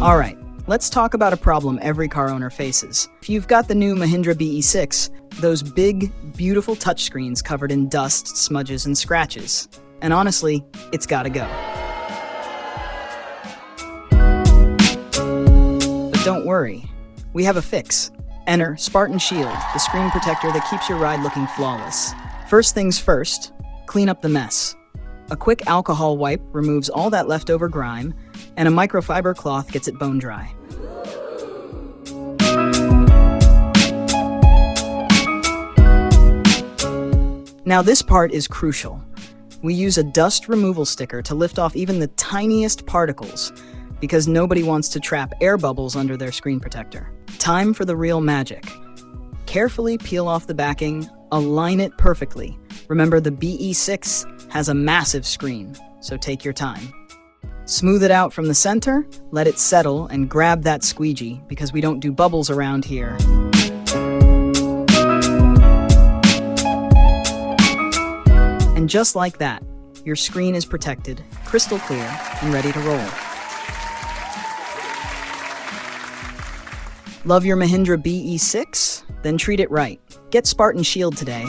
Alright, let's talk about a problem every car owner faces. If you've got the new Mahindra BE6, those big, beautiful touchscreens covered in dust, smudges, and scratches. And honestly, it's gotta go. But don't worry, we have a fix. Enter Spartan Shield, the screen protector that keeps your ride looking flawless. First things first, clean up the mess. A quick alcohol wipe removes all that leftover grime, and a microfiber cloth gets it bone dry. Now this part is crucial. We use a dust removal sticker to lift off even the tiniest particles, because nobody wants to trap air bubbles under their screen protector. Time for the real magic. Carefully peel off the backing, align it perfectly. Remember, the BE6 has a massive screen, so take your time. Smooth it out from the center, let it settle, and grab that squeegee, because we don't do bubbles around here. And just like that, your screen is protected, crystal clear, and ready to roll. Love your Mahindra BE6? Then treat it right. Get Spartan Shield today.